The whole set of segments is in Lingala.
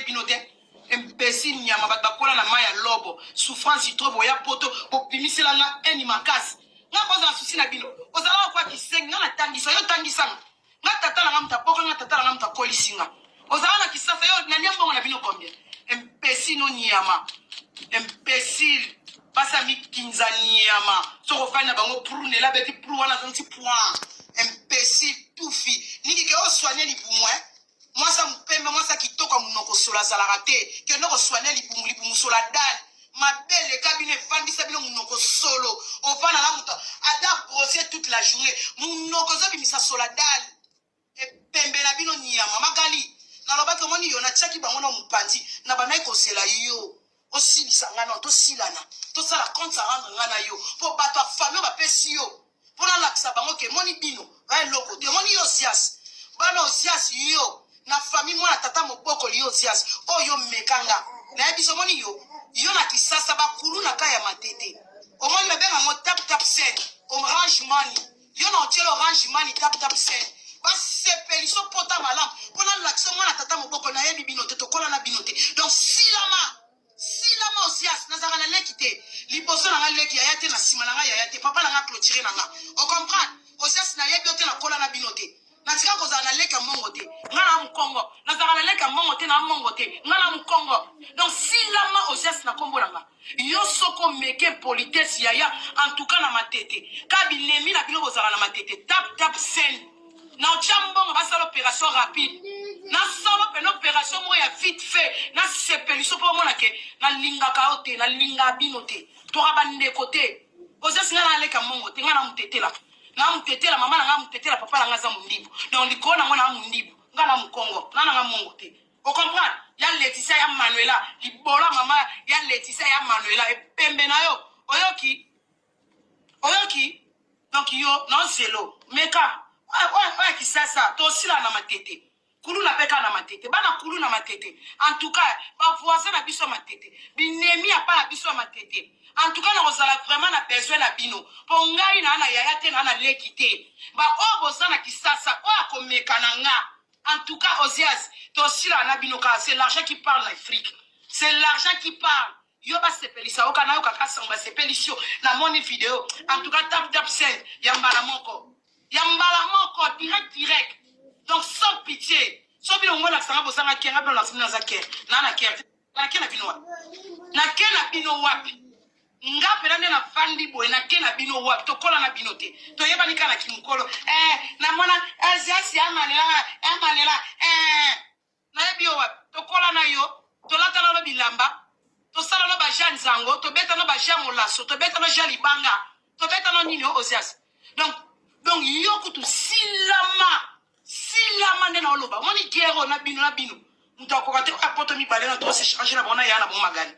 binote. Imbécile nyama bakola na maya lobo. Souffrance trop boya poto. Popimisela na eni makasi. Nga koza souci na bino. Ozala kwa kisengi nga na tangisa yo tangisanga. Nga tata na nga mutapoko nga tata na nga mutakolisinga. Ozala na kisasa yo na nyambongo na bino combien? Imbécile no nyama. Imbécile. Pasa mi kinza nyama. Soko fana bango prune la beti prou wana zanti point. Imbécile toufi. Niki ke o soigner li pour moi. Moi ça mpembe moi ça kitoko munoko sola za la raté. Que no soigner li pour sola dan. Ma belle cabinet fandi sabino munoko solo. On va na la muta. Ada brosser toute la journée. Munoko zo bimisa sola dal. E pembe na bino nyama magali. Na loba ke moni yo na chaki bango na mupandi. Na banai ko sela yo. Aussi lisangana to silana. To sala compte ça rendre ngana yo. Pour battre famille ba pesi yo. Pour na laksa bango ke moni bino. Va loko de moni yo sias. Bana osias yo. Na famille moi na tata moboko li yo sias. O yo mekanga. Na biso moni yo. Yo na kisasa ba kulu na kaya matete. O moni benga ngo tap tap send. Orange money. Yo na otelo orange money tap tap send. Ba sepeliso pota malam. Pona laksa moi na tata moboko na yebi binote to kola na binote. Donc silama osias nazanga na lekite. Liboso na nga leki ayate na sima na nga ayate. Papa na nga clôturer na nga. O comprendre? Osias na yebi ote na kola na binote. Natika koza na leka mongo te. Ngana mkongo. Nazanga na leka mongo te na mongo te. Ngana mkongo. Donc silama osias na kombo na nga. Yo soko meke politesse yaya en tout cas na matete. Kabinemi na bino kozanga na matete. Tap tap send. Na chambongo basala opération rapide. Na sala pe opération mo ya vite fait. Na sepeliso po mona ke na linga kaote na linga binote. To rabande côté. Osias ngana leka mongo te ngana mutete la. Na mutete la mama na nga mutete la papa na nga za mundibu. Donc likona ngona mundibu. Ngana mkongo. Na nga mongo te. Vous comprenez? Ya Laetitia ya Manuela. Libola mama ya Laetitia ya Manuela. E pembe na yo. Oyoki. Donc yo non zelo. Meka. Ouais kisasa. To sila na matete. Kulu na peka na matete. Bana kulu na matete. En tout cas, ba voisin na biso matete. Binemi a pas na biso matete. En tout cas, nous avons vraiment besoin de bino. Pour ngai na na yayate na na lekite. Ba o bozana kisasa o akomekananga. En tout cas, Osias, to sila na bino ka c'est l'argent qui parle en Afrique. C'est l'argent qui parle. Yo ba sepelisa o kana yo kakasa ba sepelisio na moni vidéo. En tout cas, tap send yambala moko. Yambala moko direct. Donc sans pitié. So bino ngona sanga bozanga kenga bino la sina za ker. Na ker. Na ker na bino wa. Na ker na bino wapi? Nga pelande na fandi boy na kena bino wapi to kola na binote to yeba nika na kimukolo na mona Asias ya manela na yebi wapi to kola na yo to lata na bilamba to sala no ba jan zango to beta no ba jan olaso to beta no jali banga to beta no nini Osias donc yo kutu silama na oloba moni gero na bino mutako te apoto mi balena to se changer na bona ya na bon magani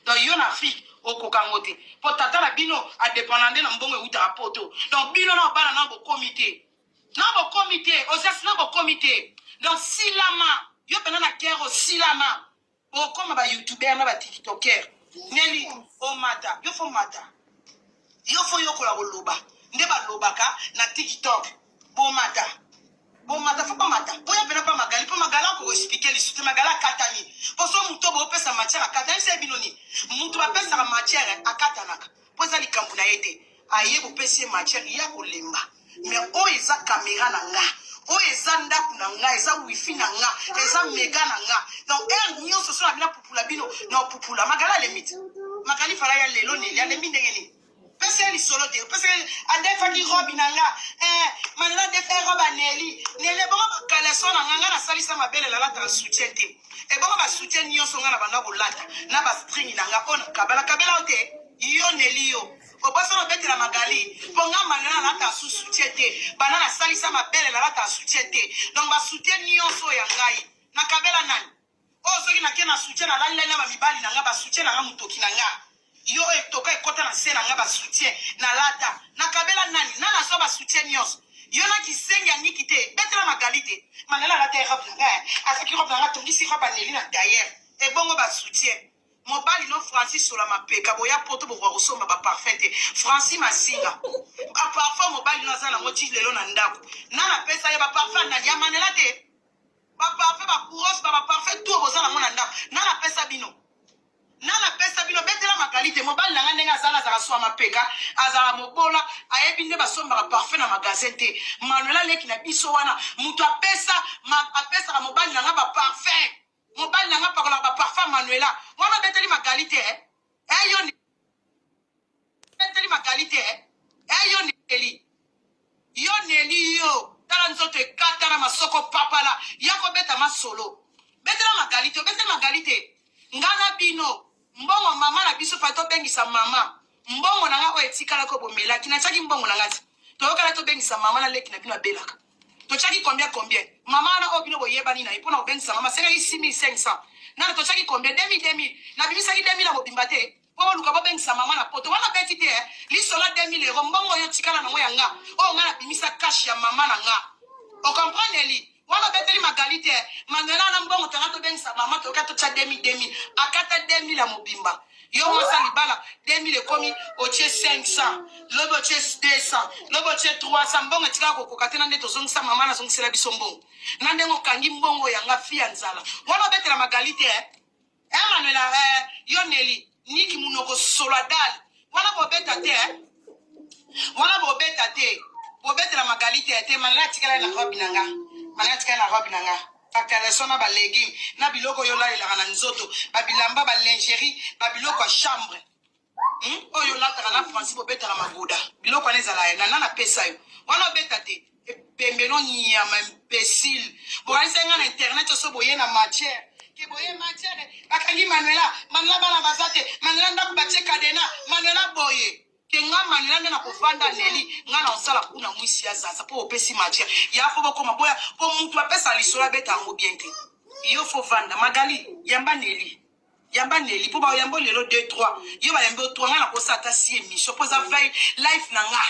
donc yo na Afrique au kokangote pour tata la bino a dépendant na mbongo uta apoto donc bino na bana na bo comité Osias na bo comité donc silama yo pena na kero silama o comme ba youtuber na ba tiktoker neli o mata yo fo yo kola loba nde ba lobaka na tiktok bo mata faut pas mata boya pena pa magali ko expliquer les sous magala katani pour so muto bo pesa matière katani c'est binoni muto ba pesa matière akatanaka poza likambu na yete aye bo pesa matière ya ko lemba mais o eza caméra na nga o eza ndaku na nga eza wifi na nga eza mega na nga donc nyo so na bina pupula bino na pupula magala limite magali fala ya lelo ne ya lembi ndengeni pesa li solo de pesa adefa ki robinanga manela defa roba neli bon kala sona nganga na salisa mabele la lata soutien te e bon ba soutien nyo so ngana bana ko lata na ba string nanga on kabela ote yo neli yo o baso no betela magali ponga manela la lata soutien te bana na salisa mabele la lata soutien te donc ba soutien nyo so ya ngai na kabela nani o so ki na kena soutien na la ba mibali nanga ba soutien na mutoki nanga yo etoka ekota na sena nga ba soutien na lata na kabela nani nana so ba soutien nyos yo na kisenga nikite betela magalite manela la terre rapna asaki rapna nga tongi si rapa neli na derrière e bongo ba soutien mobali no Francis sola mapeka boya poto bo kwa kusoma ba parfait Francis masinga ba parfum mobali no zana moti lelo na ndako nana pesa ya ba parfum na ya manela te ba parfait ba couros ba parfait tout bozana mona ndako bino. Nana pesa bino betela makalite mobali nanga ndenga azala za swa mapeka azala mobola ayebi nde basomba parfait na magasin te Manuela leki na biso wana mutu apesa ka mobali nanga ba parfait mobali nanga pakola ba parfait Manuela wana beteli makalite yo ni beteli makalite yo neli yo tala nzoto ekata na masoko papala yako beta masolo betela makalite ngana bino mbongo mama na biso fa to bengisa mama mbongo nanga o etikala ko bomela kina chaki mbongo nanga ti to kala to bengisa mama na leki na bino belaka to chaki combien mama na o bino boyeba ni na ipona bengisa mama senga 6500 na to chaki combien 2000 na bimisa ki 2000 na bobimba te po luka bo bengisa mama na poto wana beti te li sola 2000 euro mbongo yo tikala na moya nga o nga na bimisa cash ya mama na nga o comprendre li wala beteli magalite Manuela na mbongo tanga to bengisa mama to kato cha 2000 akata 2000 la mobimba yo mosa libala 2000 ekomi oche 500 lobo oche 200 lobo oche 300 mbongo tika ko kokatena nde to zongisa mama na zongisela biso mbongo na ndengo kangi mbongo yanga fia nzala wala betela magalite Manuela yo neli niki munoko soladal wala bo beta te bo betela magalite te Manuela tikala na robi nanga Manatika na robe nanga. Pakaleson na ba legume. Na biloko yo la ilaka na nzoto. Ba bilamba ba lingerie. Ba biloko a chambre. Oyo la taka na Francis bo beta na mabuda. Biloko aneza la na nana pesa yo. Wana beta te. Pembeno nyama imbécile. Bo anisa nga na internet so boye na matière. Ke boye matière. Bakangi Manuela bana bazate. Manuela ndaku bache kadena. Manuela boye. Kenga Manuela na kofanda neli nga na osala kuna mwisi ya zaza po opesi matière ya fo boko maboya po mutu apesa lisola beta ngo bien te yo fo vanda magali yamba neli po ba yambo lelo 2 3 yo ba yambo 3 nga na kosata si émission poza veille live na nga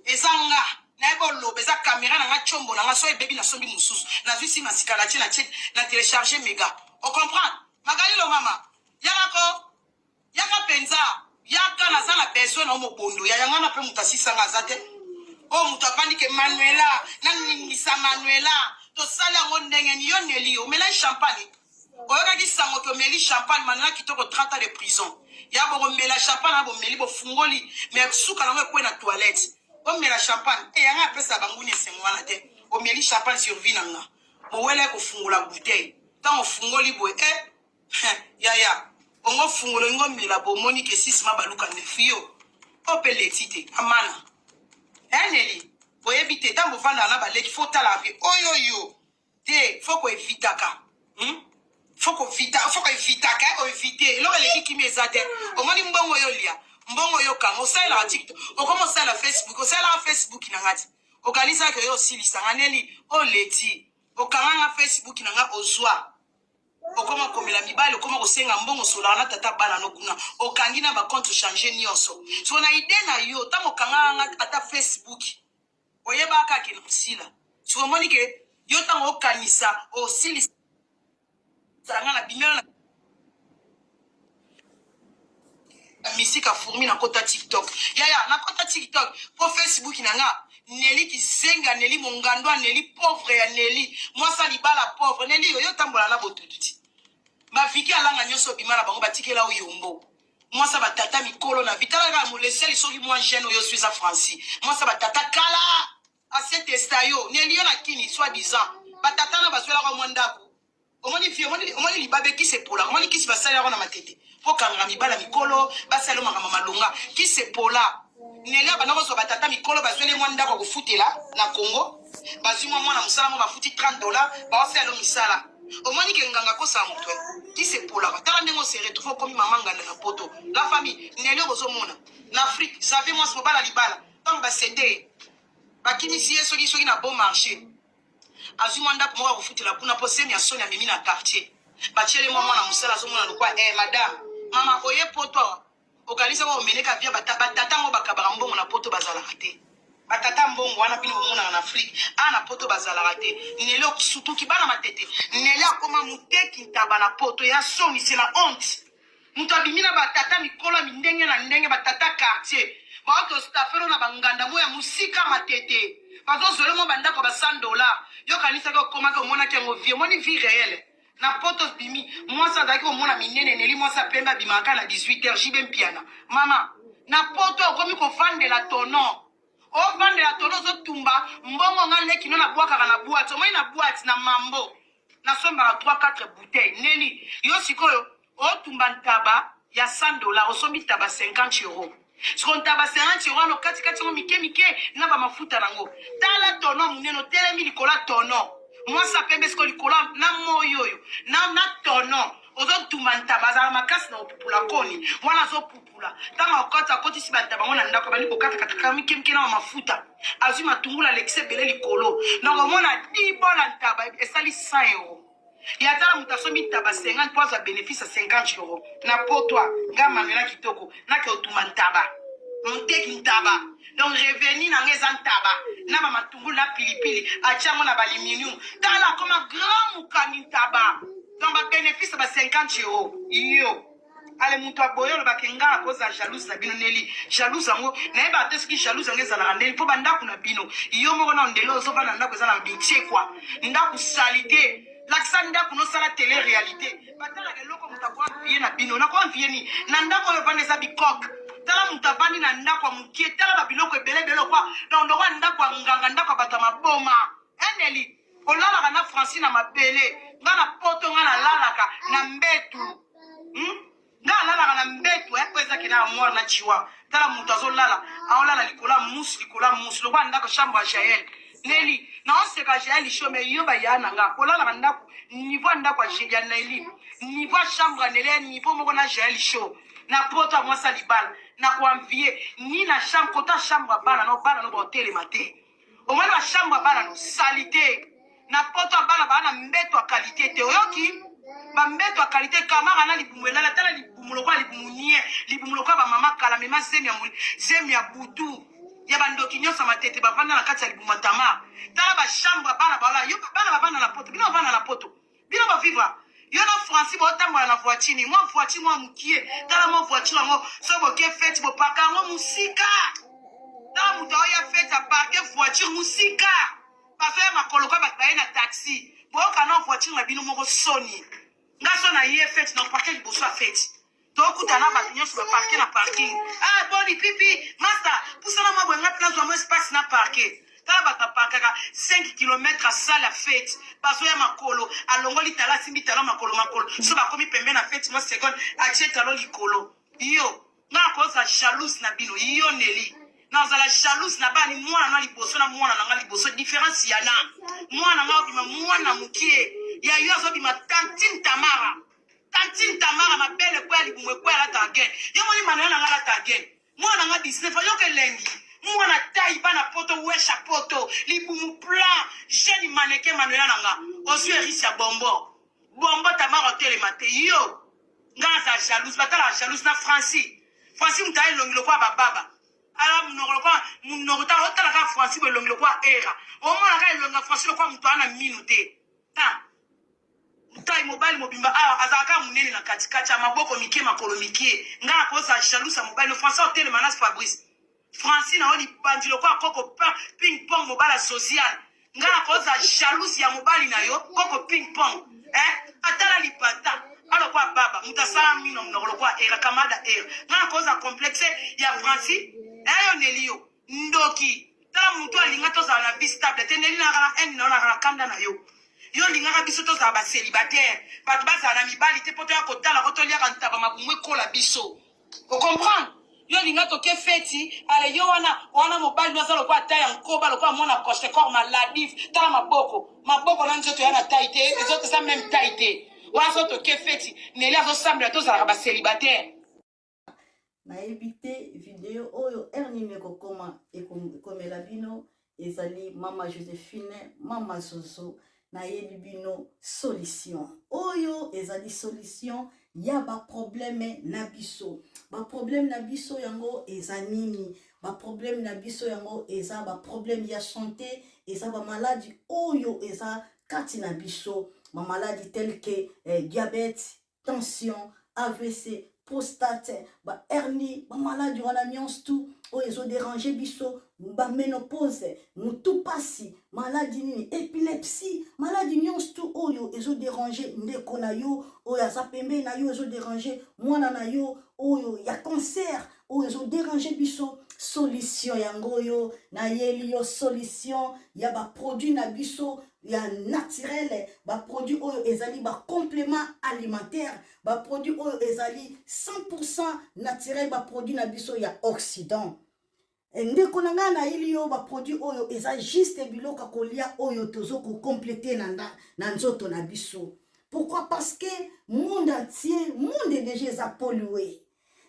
ezanga na ebo lobe za caméra na nga chombo na nga so baby na sombi mususu na visi masikala ti na télécharger méga on comprend magali lo mama yaka penza yaka na zana besoin na mobondo ya yangana pe mutasisa ngazate o mutapandi ke Manuela na ningisa Manuela to sala ngo ndenge ni yo neli o mela champagne o yoka ki sango to meli champagne Manuela kitoko 30 ans de prison ya bo mela champagne bo meli bo fungoli mais suka na ko na toilette o mela champagne e yanga pesa banguni sengwana te o meli champagne survie na nga bo wele ko fungula bouteille tant o fungoli bo ya ongo fungulo ngo mila bo Monique 6 mabaluka nefio opeleti amana eneli boyebite tambo vanda na baleki fota la vie oyoyo te foko evitaka foko evitaka o evite lo eleki kimezate omoni mbongo yo lia mbongo yo kango sala TikTok okomo sala Facebook osala Facebook na ngati okanisa ke yo silisa nganeli o leti okanga Facebook na nga ozwa okoma komela mibali okoma kosenga mbongo sola na tata bana no kuna okangi na ba compte changer nyonso so na ide na yo tamo kanga ata Facebook oyeba ka ke nsila so moni ke yo tamo okanisa o sili sanga na bimela misika fourmi na kota TikTok ya na kota TikTok po Facebook na nga Neli kisenga Neli mongandwa Neli pauvre ya Neli mwasa libala pauvre Neli yo tambola na botututi ba viki alanga nyoso bimala bango batikela o yombo mwasa batata mikolo na vitala ga moleseli soki moi jeune yo suis à Francis mwasa batata kala assiette estayo Neli yo na kini soit disant batata na baswela ko mwandako omoni fio omoni libabe ki se pola omoni ki se basala ko na matete po kanga mibala mikolo basalo makama malonga ki se pola Neli abana ko batata mikolo baswele mwandako ko futela na Congo bazimwa mwana musala mo bafuti $30 ba wasalo misala omoni ke nganga ko sa mutwe ki se pola tala ndengo se retrouve comme maman nganda na poto la famille Neli ozo mona na Afrique savez moi ce bala libala tant ba céder ba kimi si soki na bon marché azumanda ko mo futela kuna po semi ya sonia mimi na quartier ba chele mo mwana musala zo mona lokwa madame mama oye poto okalisa ko meneka via batata ngo bakabara mbongo na poto bazala raté batata mbongo wana bino mona na Afrique ana poto bazala raté Neli surtout ki bana matete Neli akoma muteki ntaba na poto ya soni c'est la honte mutabimina batata mikolo mindenge na ndenge batata quartier ba auto staffero na banganda mo ya musika matete bazo zolo mo bandako ba $100 yo kanisa ko koma ko mona ke ngo vie moni vie réelle Na poto bimi moi ça daki omona minene neli moi ça pemba bimaka na 18h jibe mpiana mama na poto okomi ko vandela tono o vandela tono zo tumba mbongo nga leki no na bwaka na boîte o moi na boîte na mambo na somba 3-4 bouteilles neli yo sikoyo o tumba ntaba ya $100 o sombi taba 50 euros siko ntaba 50 euros no kati kati ngo mike na ba mafuta nango tala tono muneno telemi likola tono moi ça pembe ce likola na moyoyo na tono ozo tumanta bazala makasi na opupula koni mwana zo pupula tanga okota koti si banta bango na ndako bani kokata kata mike na mafuta azui matungula lexe bele likolo donc mona dibola ntaba esali 100 euros ya tala mutasombi ntaba 50 pour sa bénéfice à 50 euros na potoi nga manuela kitoko na ke otumantaba monteki ntaba donc revenu na ngeza ntaba na mama tungulu na pilipili achango na baluminium tala comme un grand mukani ntaba donc ba bénéfice ba 50 euros yo ale mutu aboyo lo bakenga a cause jalouse na bino neli jalouse ngo na eba te ski jalouse ngeza na neli po banda kuna bino yo moko na ndelo zo bana ndako za na bitie kwa ndaku salite l'accent ndaku no sala télé réalité batala ke loko mutakwa vie na bino na kwa vie ni na ndako yo bana za bikok tala mutavani na ndako mukie tala babiloko ebele kwa donc ndo kwa ndako nganga ndako bata maboma eneli olala kana Francine na mabele ngana poto ngana lalaka na mbetu ngana lalaka na mbetu pesa kina mwa na chiwa tala mutazo lala aolala likola musu lokwa ndako chambre ya Jael neli na oseka Jael shome yoba yana nga olala ndako niveau ndako ya Neli niveau chambre nele niveau moko na Jael show na poto moi ça libala na kuamvie ni na chambre kota chambre bana no botel matin au moins la chambre bana no salité na poto bana bana mbeto a qualité te oyoki ba mbeto a qualité kamara na libumela la tala libumulo kwa libumunye libumulo kwa ba mama kala mema zemi ya butu ya bandoki nyosa matete ba vanda na kati ya libumatama tala ba chambre bana bala yo bana na poto bino bana na poto bino ba vivre yo na Francis bo tambola na voiture moi mukie tala mo voiture ngo so bo ke fete bo paka ngo musika tala muto ya fete a parker voiture musika ba faire makolo kwa ba na taxi bo kana voiture na bino moko soni ngaso na ye fete na parker liboso a fete to kutana ba nyonso ba parker na parking boni pipi master pusana mabwe nga place mo espace na parker taba tapaka 5 km à ça la fête parce que makolo alongoli tala simbi tala makolo so ba komi pembe na fête mo seconde ache talo likolo yo na koza jalouse na bino yo neli na zala jalouse na bani mwana na liboso na mwana na liboso différence yana mwana na bima mwana mukie ya yo zo bima tantine tamara ma belle kwa libumwe kwa la tagen yo moni manela na la tagen mwana nga 19 yo ke lengi mwana tai bana poto wesha poto libumu plan jeune mannequin manuela nanga osu erisia bombo tamara tele mate yo ngana sa jalouse batala jalouse na Francis mtai longilo kwa baba ala munoko ta otala ka Francis be longilo kwa era o mona ka longa Francis kwa mtu ana minute ta mutai mobile mobimba azaka munene na katikati maboko mike makolo mike ngana ko sa jalouse mobile Francis tele manas Fabrice Francine na oni bandilo kwa koko ping pong mobala social ngana koza jalousie ya mobali na yo koko ping pong atala lipata alo kwa baba mutasala mino mnolo kwa era kamada era ngana koza complexe ya Francine yo nelio ndoki tala mutu alinga toza na vie stable teneli na kana en na kana kanda na yo linga biso toza ba célibataire batu baza na mibali te poto ya kotala kotolia kantaba mabumwe kola biso vous comprenez yo linga toke feti ale yo wana mobile no zalo kwa taya nkoba lo kwa mona coste corps maladif tala maboko na nzoto yana taite ezoto sa même taite wana so toke feti neli azo semble to zala ba célibataire na éviter vidéo oyo ernimeko koma ekomela bino ezali mama Joséphine mama Zozo na yebi bino solution oyo ezali solution ya ba problème na biso yango eza nini ba problème na biso yango eza ba problème ya santé eza ba maladie oyo eza kati na biso ma maladie telle que diabète tension AVC prostate ba hernie ba maladie wana nyonso tout oyo ezo déranger biso ba ménopause, mutu pasi, maladie nini, épilepsie, maladie nyonso tout oyo ezo déranger ndeko na yo, oyo aza pembe na yo ezo déranger mwana na yo, oyo ya cancer, oyo ezo déranger biso, solution yango yo, na yeli yo solution, ya ba produit na biso, ya naturel, ba produit oyo ezali ba complément alimentaire, ba produit oyo ezali 100% naturel, ba produit na biso ya Occident. Ndeko na nga na ili yo ba produit oyo eza juste biloko kolia oyo tozo ko compléter na nzoto na biso. Pourquoi? Parce que monde entier, monde déjà est pollué.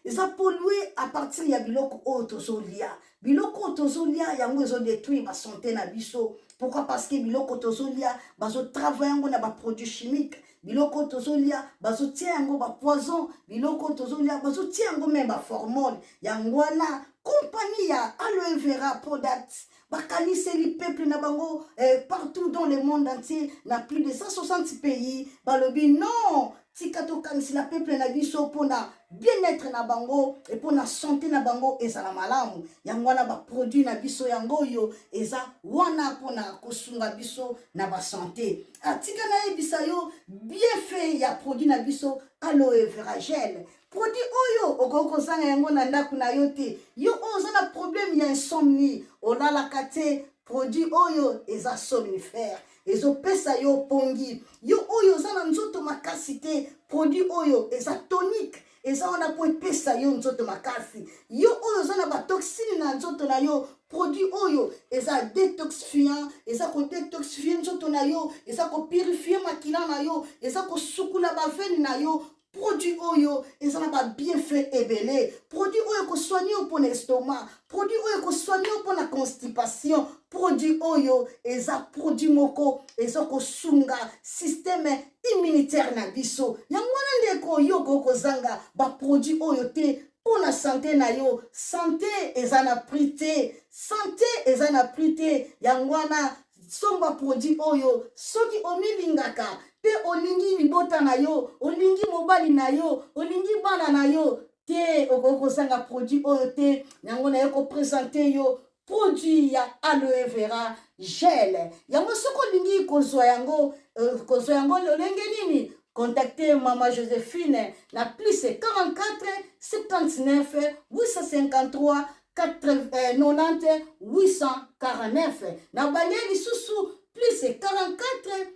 Ils ont pollué à partir ya biloko oyo tozo lia. Biloko tozo lia yango ezo détruire ba santé na biso. Pourquoi? Parce que biloko tozo lia bazo travailler yango na ba produits chimiques. Biloko tozolia bazo tia yango ba poison, biloko tozolia bazo tia yango même ba hormone. Yango na compagnie ya aloe vera products bakanisi li peuple na bango partout dans le monde entier, na plus de 160 pays. Balobi non, tika to kanisi la peuple na biso pona bien-être na bango et pona santé na bango ezala malamu. Yango na ba produit na biso yango yo eza wana pona kosunga biso na ba santé. Atika na ebisa yo bien fait ya produit na biso aloe vera gel. Produit oyo okoko zanga yango na ndaku na yo te. Yo oza na problème ya insomnie, olala kate produit oyo eza somnifère. Ezo pesa yo pongi. Yo oyo za na nzoto makasi te, produit oyo eza tonique. Eza wana po pesa yo nzoto makasi. Yo oyo za na ba toxine na nzoto na yo, produit oyo eza détoxifiant, eza ko détoxifier nzoto na yo, eza ko purifier makila na yo, eza ko sukula ba veine na yo. Produit oyo ezana ba bienfait ebele, produit oyo ko soigner pour l'estomac, produit oyo ko soigner pour la constipation, produit oyo eza produit moko eza ko sunga système immunitaire na biso. Yango ndeko yo ko zanga ba produit oyo te pour la santé na yo. Santé ezana prité, santé ezana prité. Yango na somba produit oyo soki omilingaka pe olingi libota na yo, olingi mobali na yo, olingi bana na yo te okoko sanga produit oyo te. Yango na yo ko présenter yo produit ya aloe vera gel. Yango soko lingi kozwa yango lolenge nini? Contactez Maman Joséphine na plus 44 79 853 90 849. Na balieli susu plus 44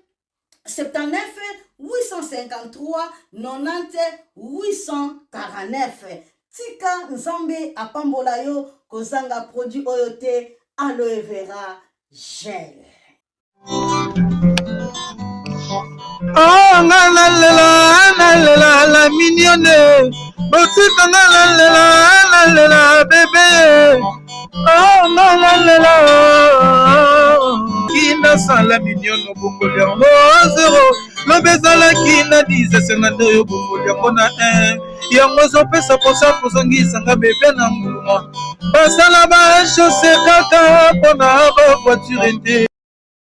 79 853 90 849. Tika nzambe apambola yo kozanga produit oyo te aloe vera gel. Oh nalela la mignonne, botika nalela bébé. Oh nalela kina sala mignonne bokolia mo zero, lo bezala kina 10 senando yo bokolia mona 1. Yango zo pesa posa kozongisa nga bébé na nguma. Basala ba chaussée kaka pona ba voiture.